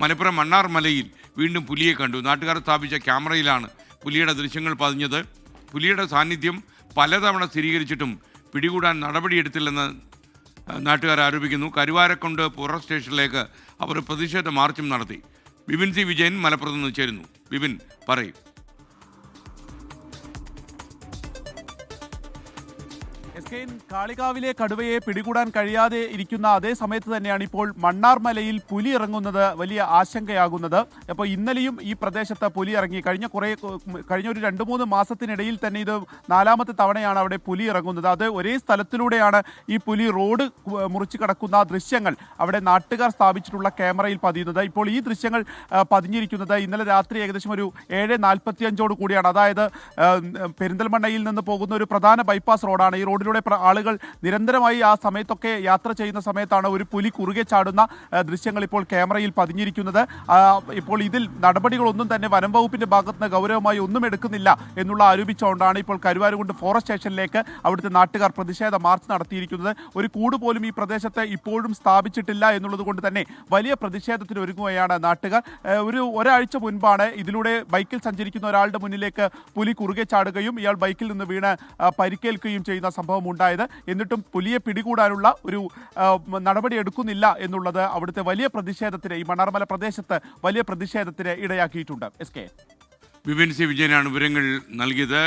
മലപ്പുറം മണ്ണാർ മലയിൽ വീണ്ടും പുലിയെ കണ്ടു. നാട്ടുകാർ സ്ഥാപിച്ച ക്യാമറയിലാണ് പുലിയുടെ ദൃശ്യങ്ങൾ പതിഞ്ഞത്. പുലിയുടെ സാന്നിധ്യം പലതവണ സ്ഥിരീകരിച്ചിട്ടും പിടികൂടാൻ നടപടിയെടുത്തില്ലെന്ന് നാട്ടുകാർ ആരോപിക്കുന്നു. കരുവാരക്കുണ്ട് ഫോറസ്റ്റ് സ്റ്റേഷനിലേക്ക് അവർ പ്രതിഷേധ മാർച്ചും നടത്തി. ബിപിൻ സി വിജയൻ മലപ്പുറത്ത് നിന്ന് ചേരുന്നു. ബിപിൻ പറയും. കാളികാവിലെ കടുവയെ പിടികൂടാൻ കഴിയാതെ ഇരിക്കുന്ന അതേ സമയത്ത് തന്നെയാണ് ഇപ്പോൾ മണ്ണാർമലയിൽ പുലി ഇറങ്ങുന്നത് വലിയ ആശങ്കയാകുന്നത്. അപ്പോൾ ഇന്നലെയും ഈ പ്രദേശത്ത് പുലി ഇറങ്ങി. കഴിഞ്ഞ ഒരു 2-3 മാസത്തിനിടയിൽ തന്നെ ഇത് 4ാമത്തെ തവണയാണ് അവിടെ പുലി ഇറങ്ങുന്നത്. അത് ഒരേ സ്ഥലത്തിലൂടെയാണ് ഈ പുലി റോഡ് മുറിച്ച് കടക്കുന്ന ദൃശ്യങ്ങൾ അവിടെ നാട്ടുകാർ സ്ഥാപിച്ചിട്ടുള്ള ക്യാമറയിൽ പതിയുന്നത്. ഇപ്പോൾ ഈ ദൃശ്യങ്ങൾ പതിഞ്ഞിരിക്കുന്നത് ഇന്നലെ രാത്രി ഏകദേശം ഒരു 7:45 കൂടിയാണ്. അതായത് പെരിന്തൽമണ്ണയിൽ നിന്ന് പോകുന്ന ഒരു പ്രധാന ബൈപ്പാസ് റോഡാണ്. ഈ റോഡിലൂടെ ആളുകൾ നിരന്തരമായി ആ സമയത്തൊക്കെ യാത്ര ചെയ്യുന്ന സമയത്താണ് ഒരു പുലി കുറുകെ ചാടുന്ന ദൃശ്യങ്ങൾ ഇപ്പോൾ ക്യാമറയിൽ പതിഞ്ഞിരിക്കുന്നത്. ഇപ്പോൾ ഇതിൽ നടപടികളൊന്നും തന്നെ വനം വകുപ്പിന്റെ ഭാഗത്ത് നിന്ന് ഗൗരവമായി ഒന്നും എടുക്കുന്നില്ല എന്നുള്ള ആരോപിച്ചുകൊണ്ടാണ് ഇപ്പോൾ കരുവാരക്കുണ്ട് ഫോറസ്റ്റ് സ്റ്റേഷനിലേക്ക് അവിടുത്തെ നാട്ടുകാർ പ്രതിഷേധ മാർച്ച് നടത്തിയിരിക്കുന്നത്. ഒരു കൂട് പോലും ഈ പ്രദേശത്ത് ഇപ്പോഴും സ്ഥാപിച്ചിട്ടില്ല എന്നുള്ളത് കൊണ്ട് തന്നെ വലിയ പ്രതിഷേധത്തിന് ഒരുങ്ങുകയാണ് നാട്ടുകാർ. ഒരാഴ്ച മുൻപാണ് ഇതിലൂടെ ബൈക്കിൽ സഞ്ചരിക്കുന്ന ഒരാളുടെ മുന്നിലേക്ക് പുലി കുറുകെ ചാടുകയും ഇയാൾ ബൈക്കിൽ നിന്ന് വീണ് പരിക്കേൽക്കുകയും ചെയ്യുന്ന സംഭവം ഉണ്ടായത്. എന്നിട്ടും പുലിയെ പിടികൂടാനുള്ള ഒരു നടപടി എടുക്കുന്നില്ല എന്നുള്ളത് അവിടുത്തെ വലിയ പ്രതിഷേധത്തിന്, ഈ മണ്ണാർമല പ്രദേശത്ത് വലിയ പ്രതിഷേധത്തിന് ഇടയാക്കിയിട്ടുണ്ട്. എസ് കെ ബിപിൻ സി വിജയനാണ് വിവരങ്ങൾ നൽകിയത്.